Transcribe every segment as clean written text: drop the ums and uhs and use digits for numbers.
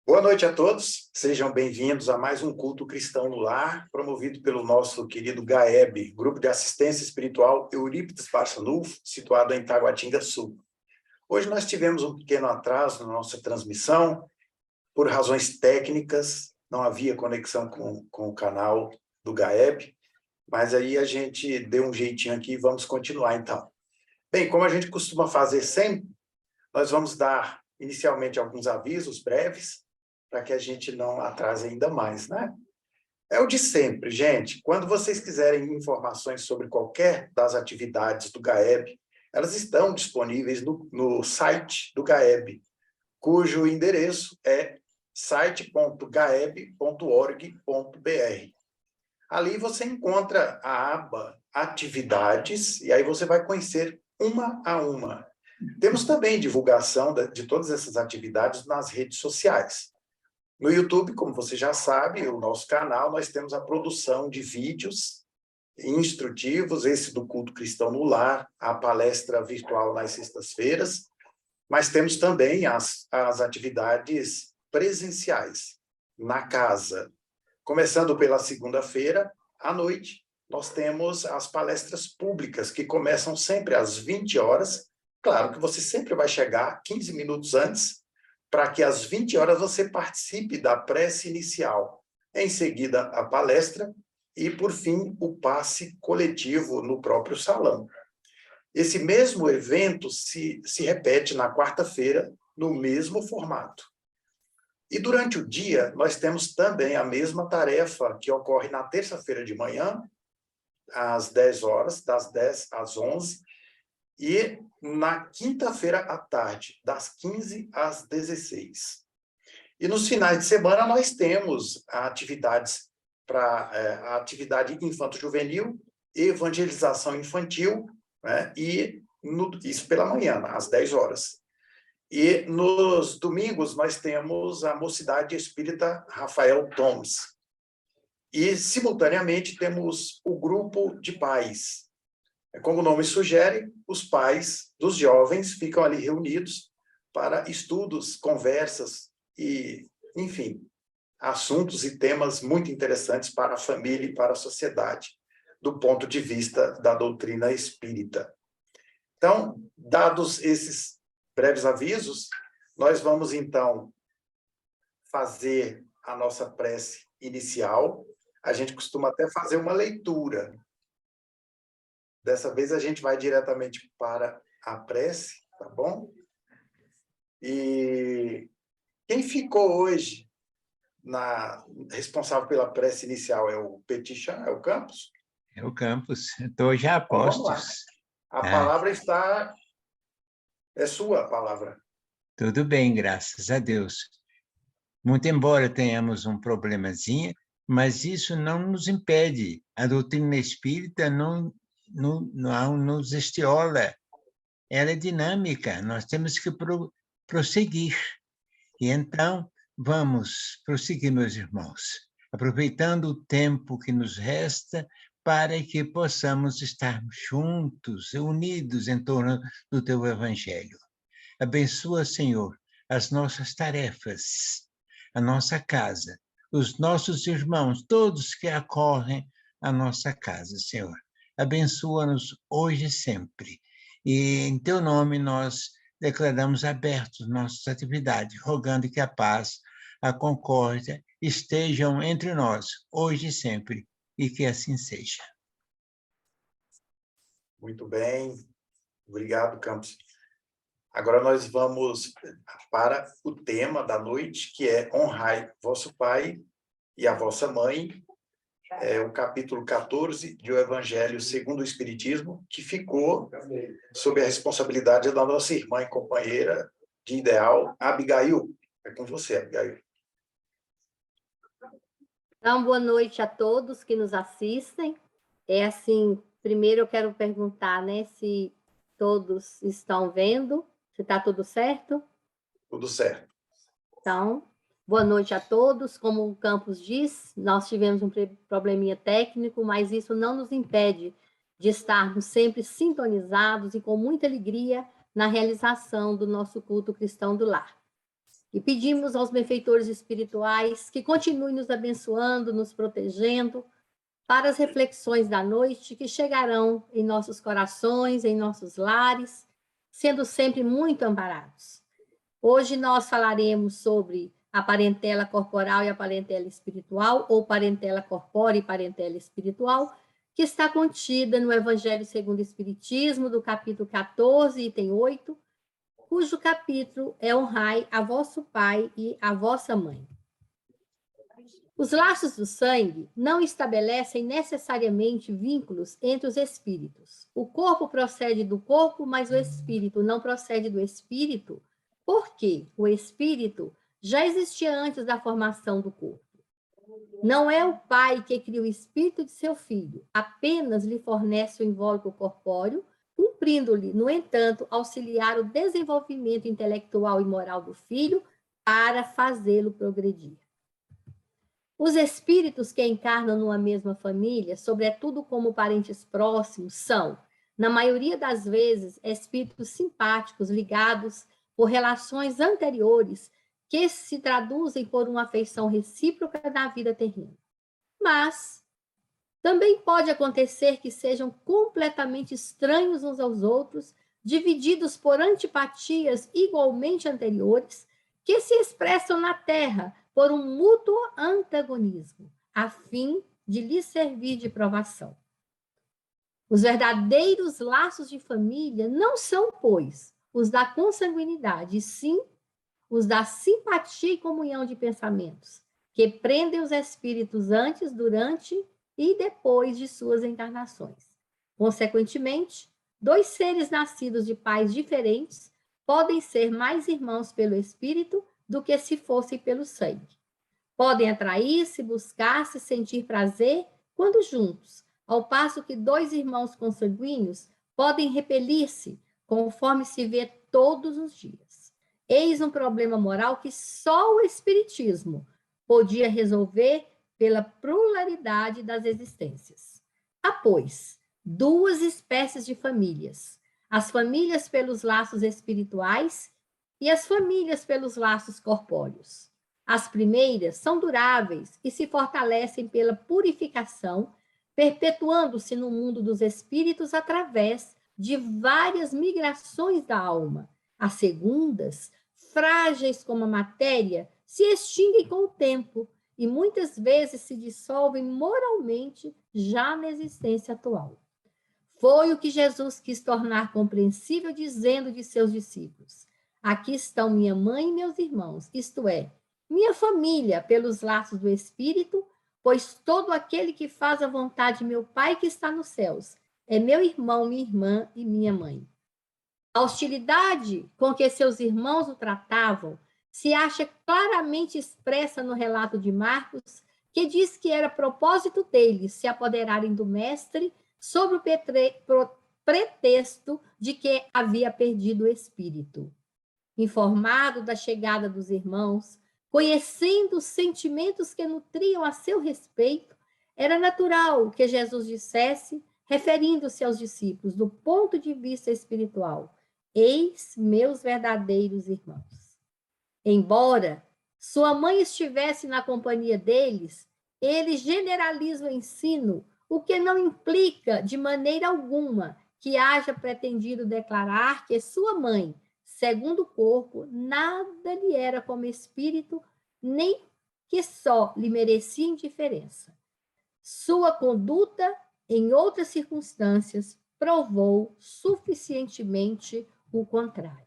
Boa noite a todos, sejam bem-vindos a mais um culto cristão no lar, promovido pelo nosso querido GAEB, Grupo de Assistência Espiritual Eurípides Barçanufo, situado em Taguatinga Sul. Hoje nós tivemos um pequeno atraso na nossa transmissão, por razões técnicas, não havia conexão com o canal do GAEB, mas aí a gente deu um jeitinho aqui e vamos continuar então. Bem, como a gente costuma fazer sempre, nós vamos dar inicialmente alguns avisos breves, para que a gente não atrase ainda mais, né? É o de sempre, gente. Quando vocês quiserem informações sobre qualquer das atividades do GAEB, elas estão disponíveis no site do GAEB, cujo endereço é site.gaeb.org.br. Ali você encontra a aba Atividades, e aí você vai conhecer uma a uma. Temos também divulgação de todas essas atividades nas redes sociais. No YouTube, como você já sabe, o nosso canal, nós temos a produção de vídeos instrutivos, esse do Culto Cristão no Lar, a palestra virtual nas sextas-feiras, mas temos também as atividades presenciais, na casa. Começando pela segunda-feira, à noite, nós temos as palestras públicas, que começam sempre às 20 horas. Claro que você sempre vai chegar 15 minutos antes, para que às 20 horas você participe da prece inicial. Em seguida, a palestra e, por fim, o passe coletivo no próprio salão. Esse mesmo evento se repete na quarta-feira, no mesmo formato. E durante o dia, nós temos também a mesma tarefa que ocorre na terça-feira de manhã, às 10 horas, das 10 às 11, e na quinta-feira à tarde, das 15 às 16. E nos finais de semana nós temos atividades a atividade infanto-juvenil, evangelização infantil, né? Isso pela manhã, às 10 horas. E nos domingos nós temos a Mocidade Espírita Rafael Toms. E, simultaneamente, temos o grupo de pais. Como o nome sugere, os pais dos jovens ficam ali reunidos para estudos, conversas e, enfim, assuntos e temas muito interessantes para a família e para a sociedade, do ponto de vista da doutrina espírita. Então, dados esses breves avisos, nós vamos, então, fazer a nossa prece inicial. A gente costuma até fazer uma leitura. Dessa vez a gente vai diretamente para a prece, tá bom? E quem ficou hoje responsável pela prece inicial é o Petichan, é o Campos? É o Campos, estou já a Então, vamos lá. postos. A palavra é sua a palavra. Tudo bem, graças a Deus. Muito embora tenhamos um problemazinho, mas isso não nos impede. A doutrina espírita não nos estiola. Ela é dinâmica, nós temos que prosseguir. E então, vamos prosseguir, meus irmãos, aproveitando o tempo que nos resta para que possamos estar juntos, unidos em torno do teu evangelho. Abençoa, Senhor, as nossas tarefas, a nossa casa, os nossos irmãos, todos que acorrem à nossa casa, Senhor. Abençoa-nos hoje e sempre. E em teu nome nós declaramos abertos nossas atividades, rogando que a paz, a concórdia estejam entre nós, hoje e sempre, e que assim seja. Muito bem. Obrigado, Campos. Agora nós vamos para o tema da noite, que é honrai vosso pai e a vossa mãe, é o capítulo 14 do Evangelho segundo o Espiritismo, que ficou sob a responsabilidade da nossa irmã e companheira de ideal, Abigail. É com você, Abigail. Então, boa noite a todos que nos assistem. Primeiro eu quero perguntar, né, se todos estão vendo, se está tudo certo? Tudo certo. Então, boa noite a todos. Como o Campos diz, nós tivemos um probleminha técnico, mas isso não nos impede de estarmos sempre sintonizados e com muita alegria na realização do nosso culto cristão do lar. E pedimos aos benfeitores espirituais que continuem nos abençoando, nos protegendo, para as reflexões da noite que chegarão em nossos corações, em nossos lares, sendo sempre muito amparados. Hoje nós falaremos sobre a parentela corporal e a parentela espiritual, ou parentela corpórea e parentela espiritual, que está contida no Evangelho segundo o Espiritismo, do capítulo 14, item 8, cujo capítulo é honrai a vosso pai e a vossa mãe. Os laços do sangue não estabelecem necessariamente vínculos entre os espíritos. O corpo procede do corpo, mas o espírito não procede do espírito, porque o espírito já existia antes da formação do corpo. Não é o pai que cria o espírito de seu filho, apenas lhe fornece o invólucro corpóreo, cumprindo-lhe, no entanto, auxiliar o desenvolvimento intelectual e moral do filho para fazê-lo progredir. Os espíritos que encarnam numa mesma família, sobretudo como parentes próximos, são, na maioria das vezes, espíritos simpáticos ligados por relações anteriores que se traduzem por uma afeição recíproca na vida terrena. Mas também pode acontecer que sejam completamente estranhos uns aos outros, divididos por antipatias igualmente anteriores, que se expressam na Terra por um mútuo antagonismo, a fim de lhes servir de provação. Os verdadeiros laços de família não são, pois, os da consanguinidade, e sim os da simpatia e comunhão de pensamentos, que prendem os espíritos antes, durante e depois de suas encarnações. Consequentemente, dois seres nascidos de pais diferentes podem ser mais irmãos pelo espírito do que se fossem pelo sangue. Podem atrair-se, buscar-se, sentir prazer quando juntos, ao passo que dois irmãos consanguíneos podem repelir-se, conforme se vê todos os dias. Eis um problema moral que só o Espiritismo podia resolver pela pluralidade das existências. Há, pois, duas espécies de famílias: as famílias pelos laços espirituais e as famílias pelos laços corpóreos. As primeiras são duráveis e se fortalecem pela purificação, perpetuando-se no mundo dos espíritos através de várias migrações da alma. As segundas, frágeis como a matéria, se extinguem com o tempo e muitas vezes se dissolvem moralmente já na existência atual. Foi o que Jesus quis tornar compreensível, dizendo de seus discípulos: aqui estão minha mãe e meus irmãos, isto é, minha família pelos laços do Espírito, pois todo aquele que faz a vontade de meu Pai que está nos céus é meu irmão, minha irmã e minha mãe. A hostilidade com que seus irmãos o tratavam se acha claramente expressa no relato de Marcos, que diz que era propósito deles se apoderarem do mestre sob o pretexto de que havia perdido o espírito. Informado da chegada dos irmãos, conhecendo os sentimentos que nutriam a seu respeito, era natural que Jesus dissesse, referindo-se aos discípulos do ponto de vista espiritual: eis meus verdadeiros irmãos. Embora sua mãe estivesse na companhia deles, ele generaliza o ensino, o que não implica de maneira alguma que haja pretendido declarar que sua mãe, segundo o corpo, nada lhe era como espírito, nem que só lhe merecia indiferença. Sua conduta, em outras circunstâncias, provou suficientemente o contrário.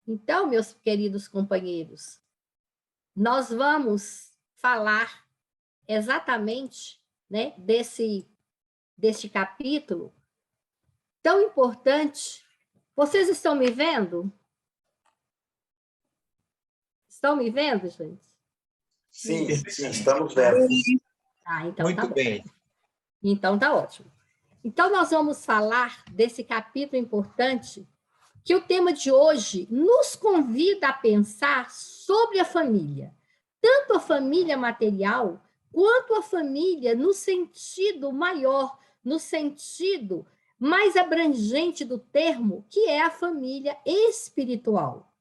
Então, meus queridos companheiros, nós vamos falar exatamente, né, deste capítulo tão importante. Vocês estão me vendo? Estão me vendo, gente? Sim, sim, estamos vendo. Ah, então Muito tá bom. bem. Então tá ótimo. Então nós vamos falar desse capítulo importante, que o tema de hoje nos convida a pensar sobre a família, tanto a família material quanto a família no sentido maior, no sentido mais abrangente do termo, que é a família espiritual.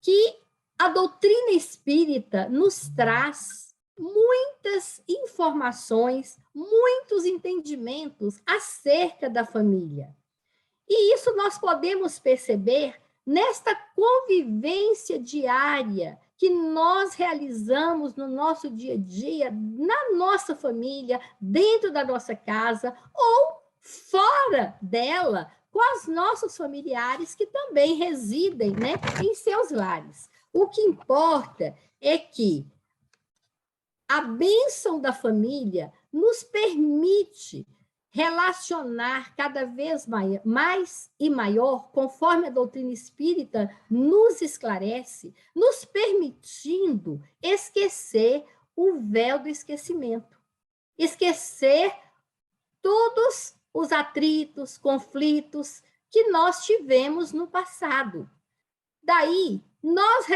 Que a doutrina espírita nos traz muitas informações, muitos entendimentos acerca da família. E isso nós podemos perceber nesta convivência diária que nós realizamos no nosso dia a dia, na nossa família, dentro da nossa casa ou fora dela, com os nossos familiares que também residem, né, em seus lares. O que importa é que a bênção da família nos permite relacionar cada vez mais e maior, conforme a doutrina espírita nos esclarece, nos permitindo esquecer o véu do esquecimento. Esquecer todos os atritos, conflitos que nós tivemos no passado. Daí, nós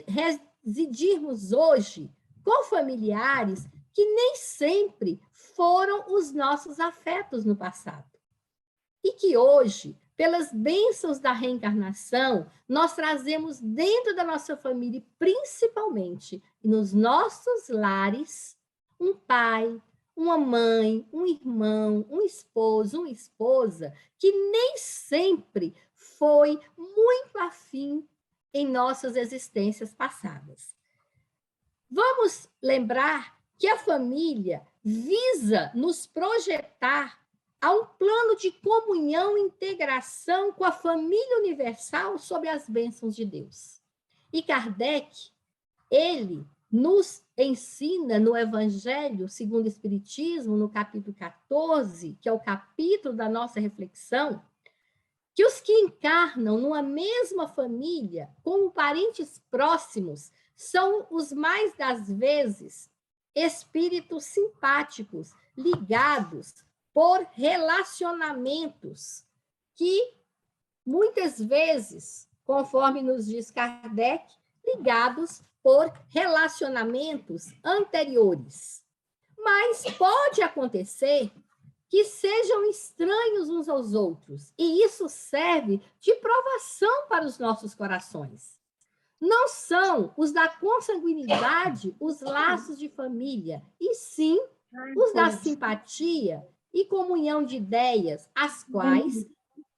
residirmos hoje com familiares que nem sempre foram os nossos afetos no passado. E que hoje, pelas bênçãos da reencarnação, nós trazemos dentro da nossa família, principalmente nos nossos lares, um pai, uma mãe, um irmão, um esposo, uma esposa, que nem sempre foi muito afim em nossas existências passadas. Vamos lembrar que a família visa nos projetar a um plano de comunhão e integração com a família universal sob as bênçãos de Deus. E Kardec, ele nos ensina no Evangelho segundo o Espiritismo, no capítulo 14, que é o capítulo da nossa reflexão, que os que encarnam numa mesma família, como parentes próximos, são os mais das vezes espíritos simpáticos, ligados por relacionamentos que, muitas vezes, conforme nos diz Kardec, ligados por relacionamentos anteriores. Mas pode acontecer que sejam estranhos uns aos outros, e isso serve de provação para os nossos corações. Não são os da consanguinidade os laços de família, e sim os da simpatia e comunhão de ideias, as quais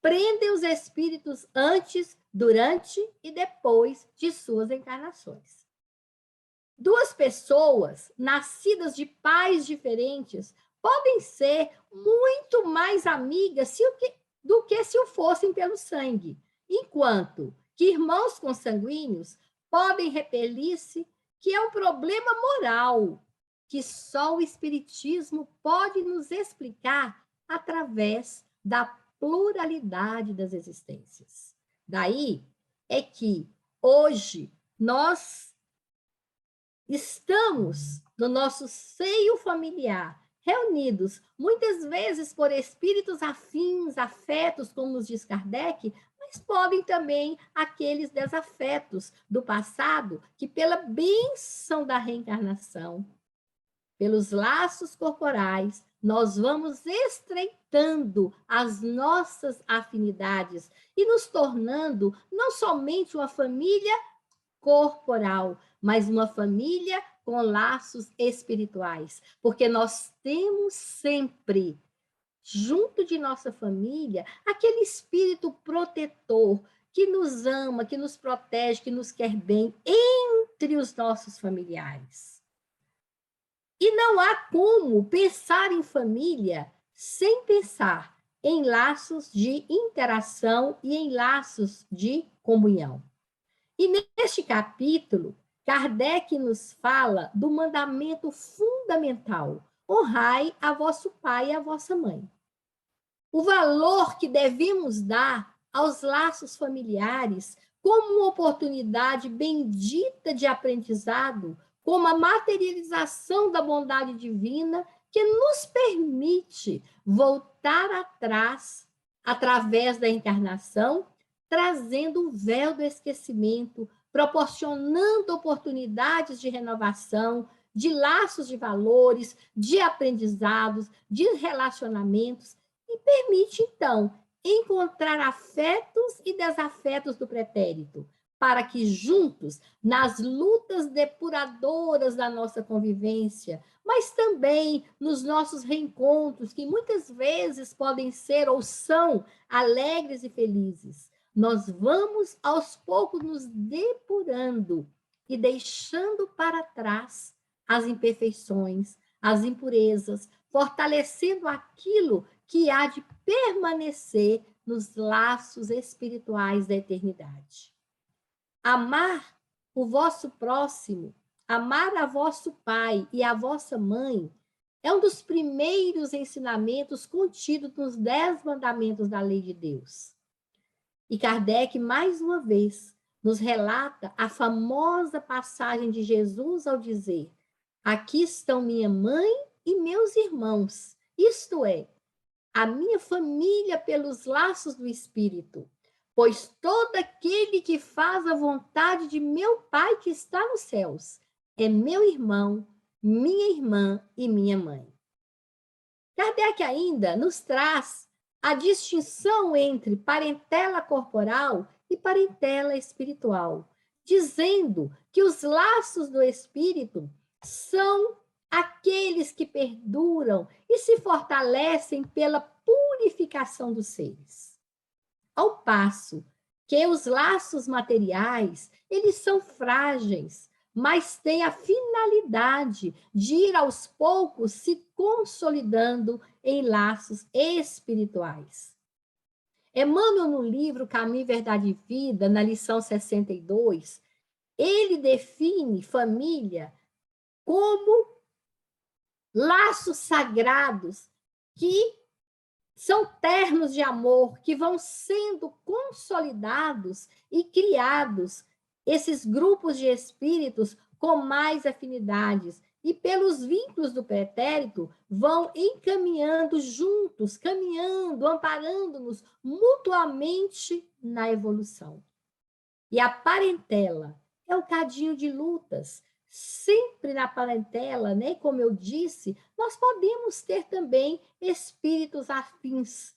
prendem os espíritos antes, durante e depois de suas encarnações. Duas pessoas nascidas de pais diferentes podem ser muito mais amigas do que se o fossem pelo sangue, enquanto que irmãos consanguíneos podem repelir-se, que é um problema moral que só o Espiritismo pode nos explicar através da pluralidade das existências. Daí é que hoje nós estamos no nosso seio familiar, reunidos muitas vezes por espíritos afins, afetos, como nos diz Kardec, mas podem também aqueles desafetos do passado que, pela bênção da reencarnação, pelos laços corporais, nós vamos estreitando as nossas afinidades e nos tornando não somente uma família corporal, mas uma família com laços espirituais, porque nós temos sempre junto de nossa família, aquele espírito protetor que nos ama, que nos protege, que nos quer bem entre os nossos familiares. E não há como pensar em família sem pensar em laços de interação e em laços de comunhão. E neste capítulo, Kardec nos fala do mandamento fundamental: honrai a vosso pai e a vossa mãe. O valor que devemos dar aos laços familiares como uma oportunidade bendita de aprendizado, como a materialização da bondade divina que nos permite voltar atrás, através da encarnação, trazendo o véu do esquecimento, proporcionando oportunidades de renovação, de laços de valores, de aprendizados, de relacionamentos, e permite, então, encontrar afetos e desafetos do pretérito, para que juntos, nas lutas depuradoras da nossa convivência, mas também nos nossos reencontros, que muitas vezes podem ser ou são alegres e felizes, nós vamos aos poucos nos depurando e deixando para trás as imperfeições, as impurezas, fortalecendo aquilo que há de permanecer nos laços espirituais da eternidade. Amar o vosso próximo, amar a vosso pai e a vossa mãe, é um dos primeiros ensinamentos contidos nos 10 mandamentos da lei de Deus. E Kardec, mais uma vez, nos relata a famosa passagem de Jesus ao dizer: aqui estão minha mãe e meus irmãos, isto é, a minha família pelos laços do Espírito. Pois todo aquele que faz a vontade de meu Pai que está nos céus é meu irmão, minha irmã e minha mãe. Kardec ainda nos traz a distinção entre parentela corporal e parentela espiritual, dizendo que os laços do espírito são aqueles que perduram e se fortalecem pela purificação dos seres. Ao passo que os laços materiais, eles são frágeis, mas têm a finalidade de ir aos poucos se consolidando em laços espirituais. Emmanuel, no livro Caminho, Verdade e Vida, na lição 62, ele define família como laços sagrados que são ternos de amor, que vão sendo consolidados e criados, esses grupos de espíritos com mais afinidades, e pelos vínculos do pretérito vão encaminhando juntos, caminhando, amparando-nos mutuamente na evolução. E a parentela é o cadinho de lutas. Sempre na parentela, né, como eu disse, nós podemos ter também espíritos afins.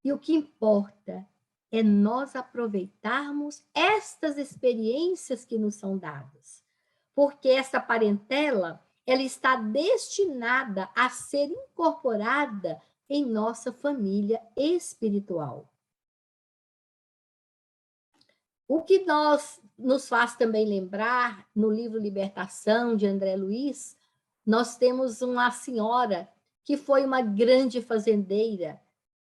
E o que importa é nós aproveitarmos estas experiências que nos são dadas. Porque essa parentela, ela está destinada a ser incorporada em nossa família espiritual. O que nos faz também lembrar, no livro Libertação, de André Luiz, nós temos uma senhora que foi uma grande fazendeira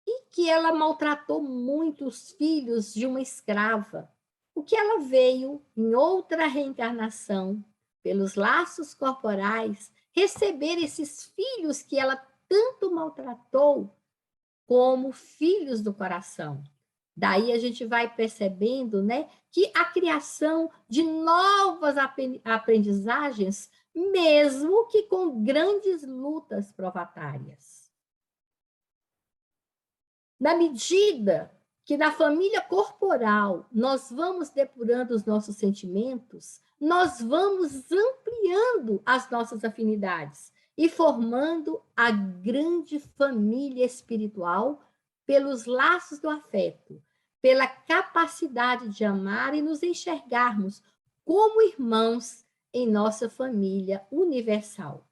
e que ela maltratou muito os filhos de uma escrava. O que ela veio, em outra reencarnação, pelos laços corporais, receber esses filhos que ela tanto maltratou como filhos do coração. Daí a gente vai percebendo, né, que a criação de novas aprendizagens, mesmo que com grandes lutas provatórias. Na medida que na família corporal nós vamos depurando os nossos sentimentos, nós vamos ampliando as nossas afinidades e formando a grande família espiritual pelos laços do afeto, pela capacidade de amar e nos enxergarmos como irmãos em nossa família universal.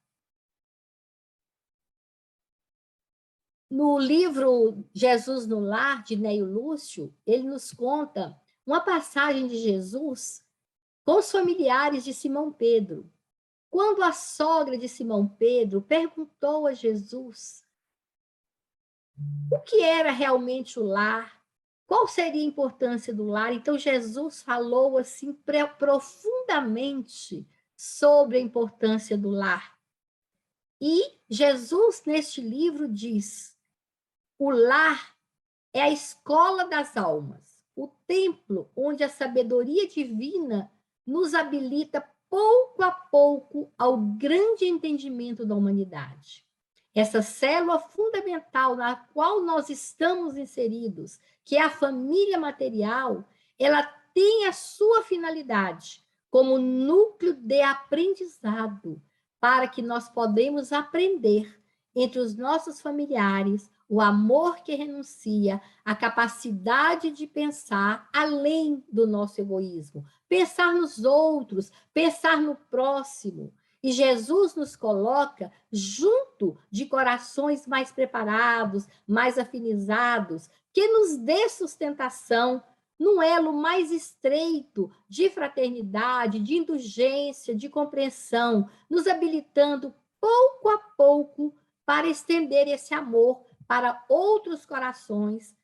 No livro Jesus no Lar, de Neio Lúcio, ele nos conta uma passagem de Jesus com os familiares de Simão Pedro. Quando a sogra de Simão Pedro perguntou a Jesus o que era realmente o lar, qual seria a importância do lar, então Jesus falou assim profundamente sobre a importância do lar. E Jesus, neste livro, diz: o lar é a escola das almas, o templo onde a sabedoria divina nos habilita pouco a pouco ao grande entendimento da humanidade. Essa célula fundamental na qual nós estamos inseridos, que é a família material, ela tem a sua finalidade como núcleo de aprendizado para que nós podemos aprender entre os nossos familiares o amor que renuncia, a capacidade de pensar além do nosso egoísmo, pensar nos outros, pensar no próximo. E Jesus nos coloca junto de corações mais preparados, mais afinizados, que nos dê sustentação num elo mais estreito de fraternidade, de indulgência, de compreensão, nos habilitando pouco a pouco para estender esse amor para outros corações,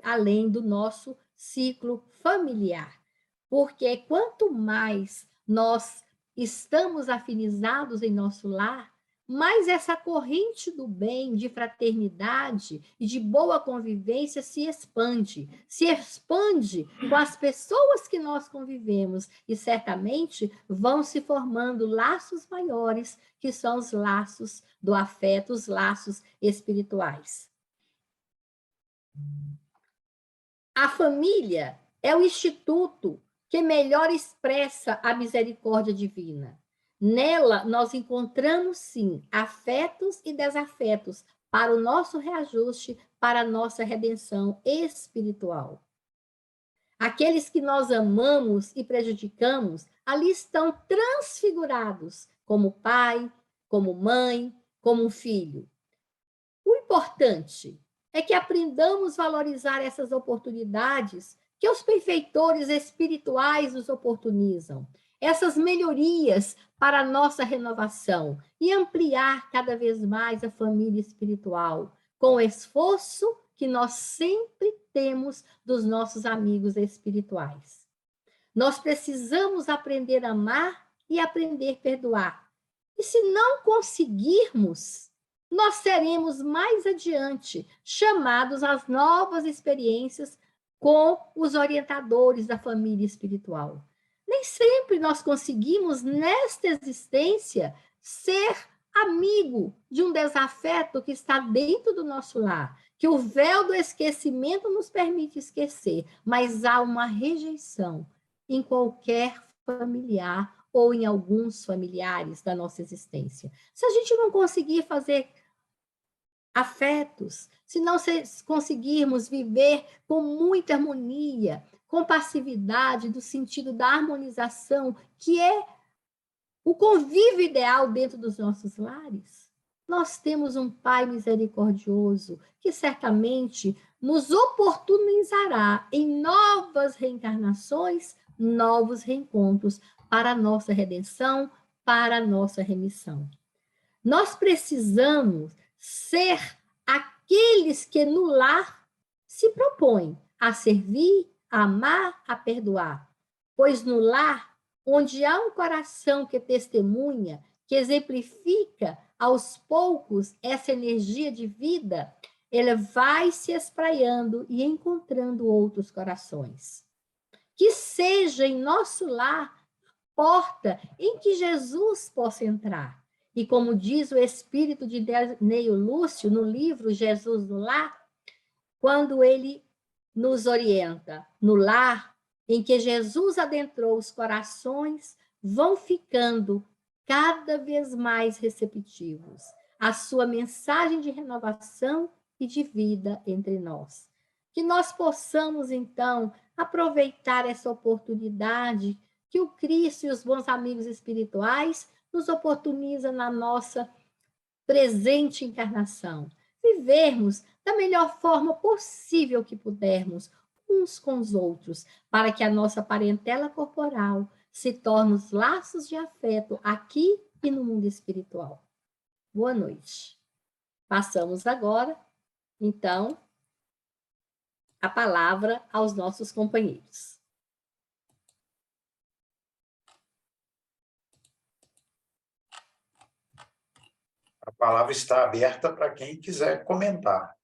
além do nosso ciclo familiar. Porque quanto mais nós estamos afinizados em nosso lar, mais essa corrente do bem, de fraternidade e de boa convivência se expande com as pessoas que nós convivemos, e certamente vão se formando laços maiores, que são os laços do afeto, os laços espirituais. A família é o instituto que melhor expressa a misericórdia divina. Nela, nós encontramos, sim, afetos e desafetos para o nosso reajuste, para a nossa redenção espiritual. Aqueles que nós amamos e prejudicamos, ali estão transfigurados, como pai, como mãe, como um filho. O importante é que aprendamos a valorizar essas oportunidades que os benfeitores espirituais nos oportunizam, essas melhorias para a nossa renovação e ampliar cada vez mais a família espiritual, com o esforço que nós sempre temos dos nossos amigos espirituais. Nós precisamos aprender a amar e aprender a perdoar. E se não conseguirmos, nós seremos mais adiante chamados às novas experiências com os orientadores da família espiritual. Nem sempre nós conseguimos, nesta existência, ser amigo de um desafeto que está dentro do nosso lar, que o véu do esquecimento nos permite esquecer, mas há uma rejeição em qualquer familiar ou em alguns familiares da nossa existência. Se a gente não conseguir fazer afetos, se não conseguirmos viver com muita harmonia, com passividade, do sentido da harmonização, que é o convívio ideal dentro dos nossos lares, nós temos um Pai misericordioso que certamente nos oportunizará em novas reencarnações, novos reencontros para a nossa redenção, para a nossa remissão. Nós precisamos ser aqueles que no lar se propõem a servir, a amar, a perdoar. Pois no lar, onde há um coração que testemunha, que exemplifica aos poucos essa energia de vida, ele vai se espraiando e encontrando outros corações. Que seja em nosso lar a porta em que Jesus possa entrar. E como diz o espírito de Neio Lúcio no livro Jesus no Lar, quando ele nos orienta, no lar em que Jesus adentrou os corações, vão ficando cada vez mais receptivos à sua mensagem de renovação e de vida entre nós. Que nós possamos, então, aproveitar essa oportunidade que o Cristo e os bons amigos espirituais nos oportuniza na nossa presente encarnação. Vivermos da melhor forma possível que pudermos, uns com os outros, para que a nossa parentela corporal se torne os laços de afeto aqui e no mundo espiritual. Boa noite. Passamos agora, então, a palavra aos nossos companheiros. A palavra está aberta para quem quiser comentar.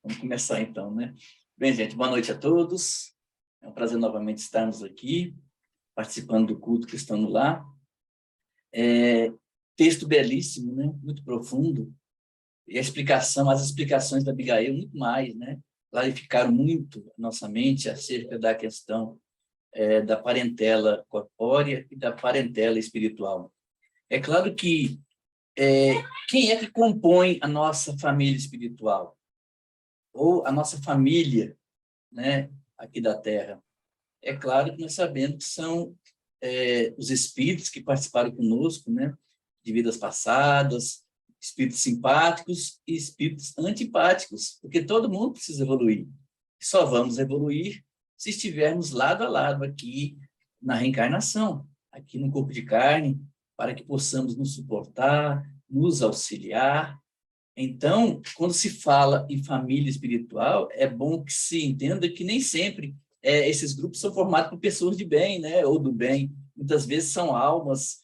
Vamos começar então, né? Bem, gente, boa noite a todos. É um prazer novamente estarmos aqui, participando do culto Cristão no Lar. Texto belíssimo, né? Muito profundo. E as explicações da Abigail, muito mais, né? Clarificaram muito a nossa mente acerca da questão da parentela corpórea e da parentela espiritual. É claro que quem é que compõe a nossa família espiritual? Ou a nossa família, né, aqui da Terra? É claro que nós sabemos que são os espíritos que participaram conosco, né, de vidas passadas, espíritos simpáticos e espíritos antipáticos, porque todo mundo precisa evoluir. Só vamos evoluir se estivermos lado a lado aqui na reencarnação, aqui no corpo de carne, para que possamos nos suportar, nos auxiliar. Então, quando se fala em família espiritual, é bom que se entenda que nem sempre esses grupos são formados por pessoas de bem, né, ou do bem. Muitas vezes são almas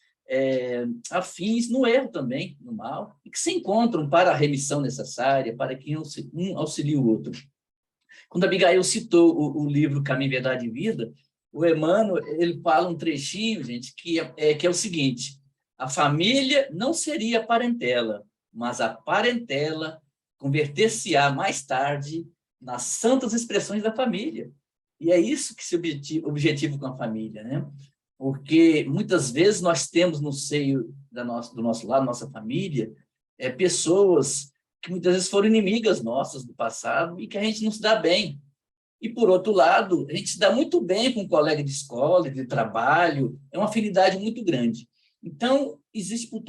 afins no erro também, no mal, e que se encontram para a remissão necessária, para que um auxilie o outro. Quando a Abigail citou o livro Caminho, Verdade e Vida, o Emmanuel, ele fala um trechinho, gente, que é o seguinte: a família não seria parentela, mas a parentela converter-se-á mais tarde nas santas expressões da família. E é isso que se objetivo com a família, né? Porque muitas vezes nós temos no seio do nosso lado, nossa família, pessoas que muitas vezes foram inimigas nossas do passado e que a gente não se dá bem. E, por outro lado, a gente se dá muito bem com um colega de escola, de trabalho, é uma afinidade muito grande. Então, existe por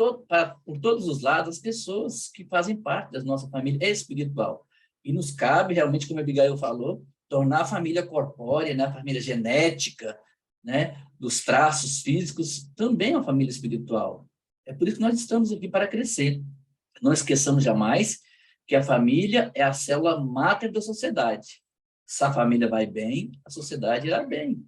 todos os lados as pessoas que fazem parte da nossa família espiritual. E nos cabe, realmente, como a Abigail falou, tornar a família corpórea, né, a família genética, né, dos traços físicos, também uma família espiritual. É por isso que nós estamos aqui para crescer. Não esqueçamos jamais que a família é a célula máter da sociedade. Se a família vai bem, a sociedade irá bem.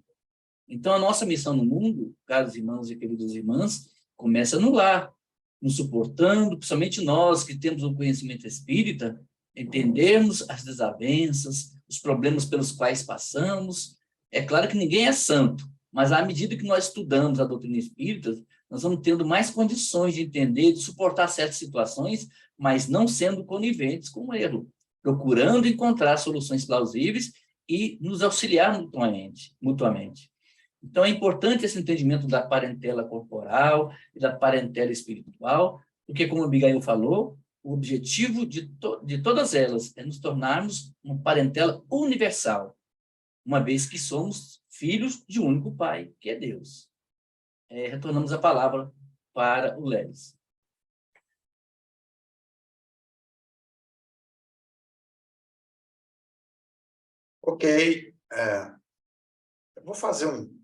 Então, a nossa missão no mundo, caros irmãos e queridas irmãs, começa no lar, nos suportando, principalmente nós que temos o conhecimento espírita, entendermos as desavenças, os problemas pelos quais passamos. É claro que ninguém é santo, mas à medida que nós estudamos a doutrina espírita, nós vamos tendo mais condições de entender, de suportar certas situações, mas não sendo coniventes com o erro, procurando encontrar soluções plausíveis e nos auxiliar mutuamente. Então, é importante esse entendimento da parentela corporal e da parentela espiritual, porque, como a Abigail falou, o objetivo de todas elas é nos tornarmos uma parentela universal, uma vez que somos filhos de um único Pai, que é Deus. Retornamos a palavra para o Lelis. Ok. Eu vou fazer um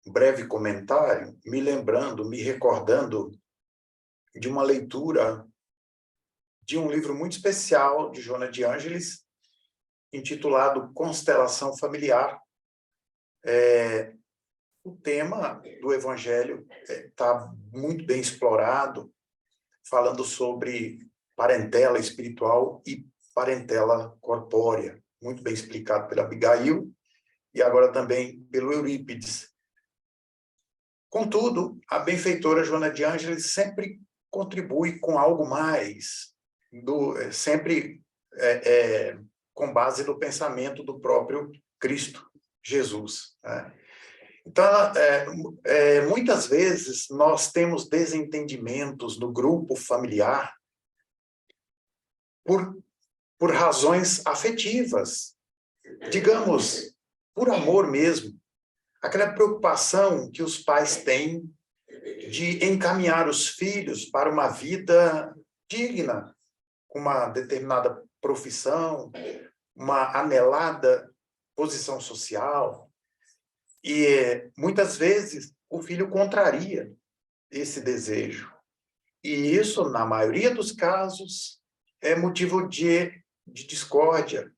breve comentário, me recordando de uma leitura de um livro muito especial de Joana de Ângeles, intitulado Constelação Familiar. O tema do Evangelho está muito bem explorado, falando sobre parentela espiritual e parentela corpórea, muito bem explicado pela Abigail e agora também pelo Eurípides. Contudo, a benfeitora Joana de Ângeles sempre contribui com algo mais, sempre com base no pensamento do próprio Cristo Jesus, né? Então, muitas vezes nós temos desentendimentos no grupo familiar por razões afetivas, digamos, por amor mesmo. Aquela preocupação que os pais têm de encaminhar os filhos para uma vida digna, com uma determinada profissão, uma anelada posição social. E muitas vezes o filho contraria esse desejo. E isso, na maioria dos casos, é motivo de discórdia,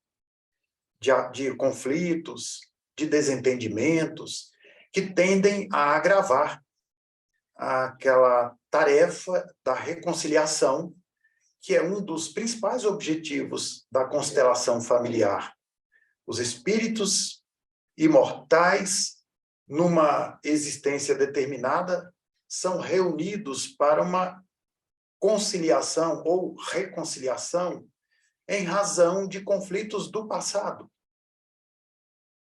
de conflitos, de desentendimentos, que tendem a agravar aquela tarefa da reconciliação, que é um dos principais objetivos da constelação familiar. Os espíritos imortais, numa existência determinada, são reunidos para uma conciliação ou reconciliação em razão de conflitos do passado.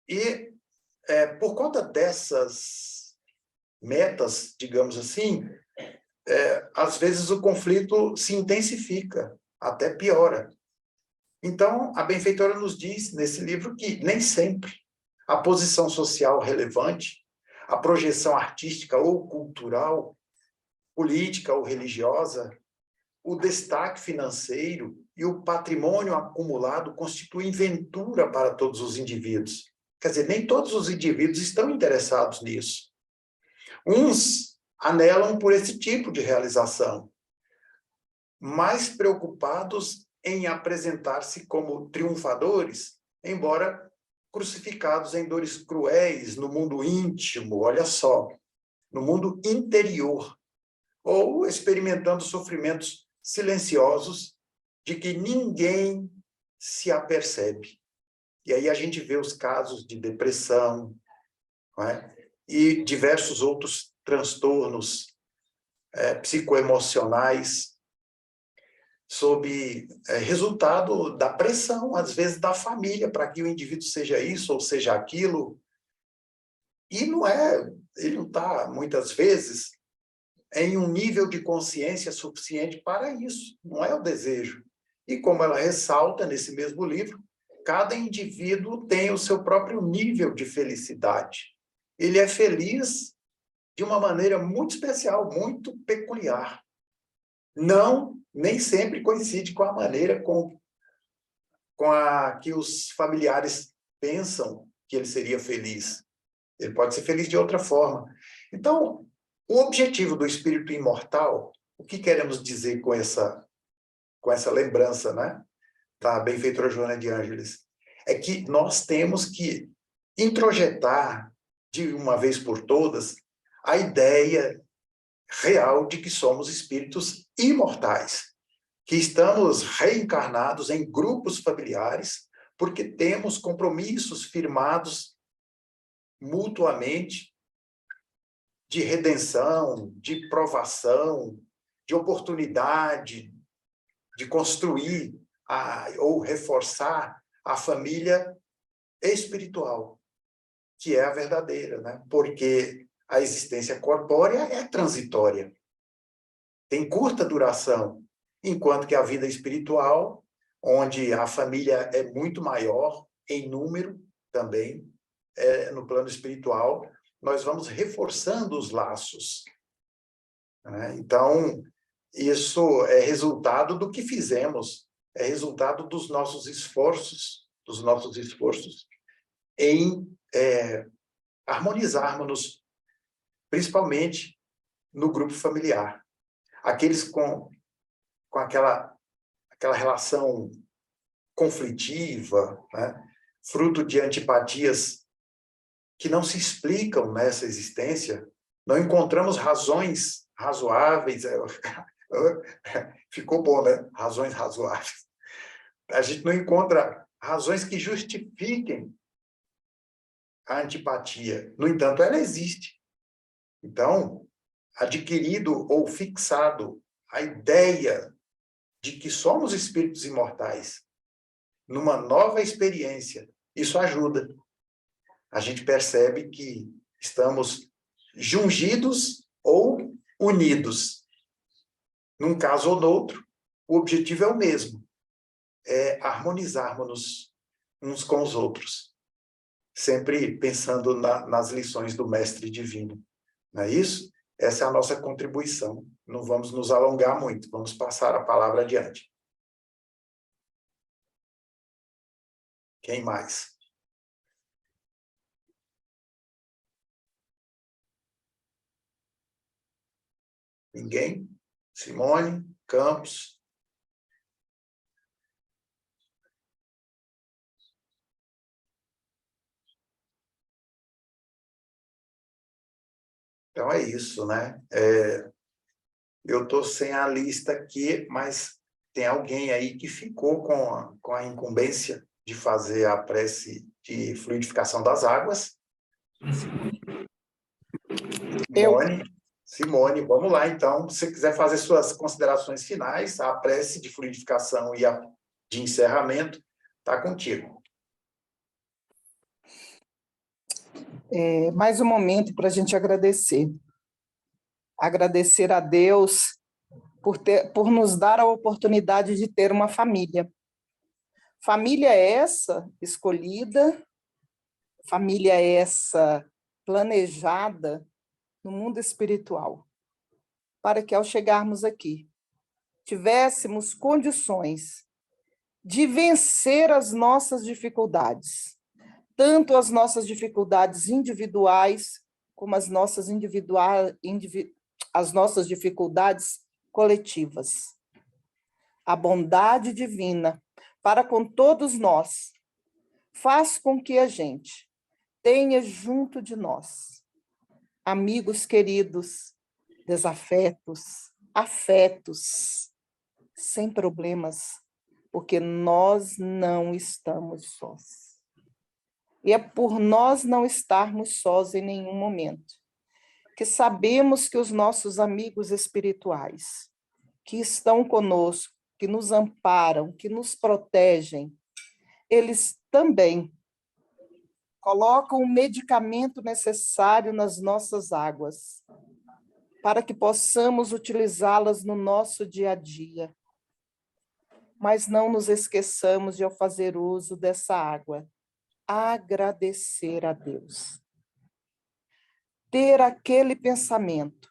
E, por conta dessas metas, digamos assim, às vezes o conflito se intensifica, até piora. Então, a benfeitora nos diz, nesse livro, que nem sempre a posição social relevante, a projeção artística ou cultural, política ou religiosa, o destaque financeiro e o patrimônio acumulado constituem ventura para todos os indivíduos. Quer dizer, nem todos os indivíduos estão interessados nisso. Uns anelam por esse tipo de realização, mais preocupados em apresentar-se como triunfadores, embora crucificados em dores cruéis no mundo íntimo, olha só, no mundo interior, ou experimentando sofrimentos silenciosos de que ninguém se apercebe. E aí a gente vê os casos de depressão, não é? E diversos outros transtornos psicoemocionais, sob resultado da pressão, às vezes, da família, para que o indivíduo seja isso ou seja aquilo. E ele não está, muitas vezes, em um nível de consciência suficiente para isso. Não é o desejo. E como ela ressalta nesse mesmo livro, cada indivíduo tem o seu próprio nível de felicidade. Ele é feliz de uma maneira muito especial, muito peculiar. Nem sempre coincide com a maneira com a que os familiares pensam que ele seria feliz. Ele pode ser feliz de outra forma. Então, o objetivo do espírito imortal, o que queremos dizer com essa lembrança, né, da benfeitora Joana de Ângeles, é que nós temos que introjetar, de uma vez por todas, a ideia real de que somos espíritos imortais, que estamos reencarnados em grupos familiares, porque temos compromissos firmados mutuamente de redenção, de provação, de oportunidade, de construir ou reforçar a família espiritual, que é a verdadeira, né? Porque a existência corpórea é transitória, tem curta duração, enquanto que a vida espiritual, onde a família é muito maior, em número também, no plano espiritual, nós vamos reforçando os laços, né? Então, isso é resultado do que fizemos, é resultado dos nossos esforços em harmonizarmos, principalmente no grupo familiar. Aqueles com aquela relação conflitiva, né? Fruto de antipatias que não se explicam nessa existência, não encontramos razões razoáveis. Ficou bom, né? Razões razoáveis. A gente não encontra razões que justifiquem a antipatia. No entanto, ela existe. Então, adquirido ou fixado a ideia de que somos espíritos imortais numa nova experiência, isso ajuda. A gente percebe que estamos jungidos ou unidos. Num caso ou no outro, o objetivo é o mesmo, é harmonizarmos uns com os outros, sempre pensando nas lições do Mestre Divino. Não é isso? Essa é a nossa contribuição. Não vamos nos alongar muito, vamos passar a palavra adiante. Quem mais? Ninguém? Simone, Campos. Então é isso, né? Eu estou sem a lista aqui, mas tem alguém aí que ficou com a incumbência de fazer a prece de fluidificação das águas. Eu. Simone. Simone, vamos lá, então. Se você quiser fazer suas considerações finais, a prece de fluidificação e a de encerramento, está contigo. Mais um momento para a gente agradecer. Agradecer a Deus por nos dar a oportunidade de ter uma família. Família essa escolhida, família essa planejada no mundo espiritual, para que ao chegarmos aqui, tivéssemos condições de vencer as nossas dificuldades, tanto as nossas dificuldades individuais, como as nossas dificuldades coletivas. A bondade divina para com todos nós faz com que a gente tenha junto de nós amigos queridos, desafetos, afetos, sem problemas, porque nós não estamos sós. E é por nós não estarmos sós em nenhum momento que sabemos que os nossos amigos espirituais, que estão conosco, que nos amparam, que nos protegem, eles também colocam o medicamento necessário nas nossas águas, para que possamos utilizá-las no nosso dia a dia. Mas não nos esqueçamos de, ao fazer uso dessa água, agradecer a Deus. Ter aquele pensamento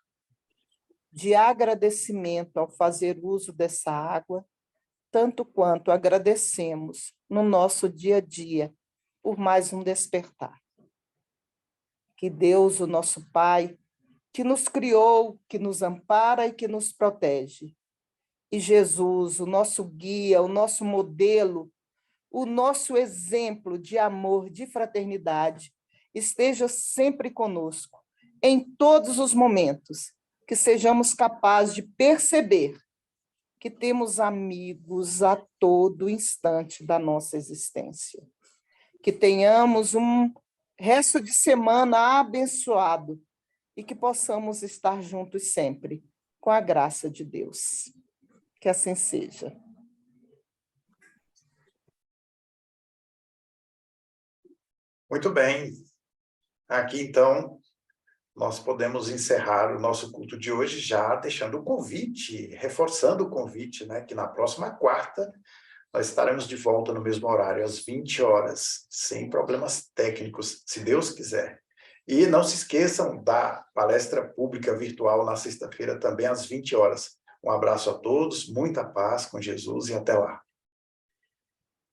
de agradecimento ao fazer uso dessa água, tanto quanto agradecemos no nosso dia a dia por mais um despertar. Que Deus, o nosso Pai, que nos criou, que nos ampara e que nos protege, e Jesus, o nosso guia, o nosso modelo, o nosso exemplo de amor, de fraternidade, esteja sempre conosco, em todos os momentos, que sejamos capazes de perceber que temos amigos a todo instante da nossa existência. Que tenhamos um resto de semana abençoado e que possamos estar juntos sempre, com a graça de Deus. Que assim seja. Muito bem. Aqui, então, nós podemos encerrar o nosso culto de hoje já deixando o convite, reforçando o convite, né, que na próxima quarta nós estaremos de volta no mesmo horário, às 20 horas, sem problemas técnicos, se Deus quiser. E não se esqueçam da palestra pública virtual na sexta-feira, também às 20 horas. Um abraço a todos, muita paz com Jesus e até lá.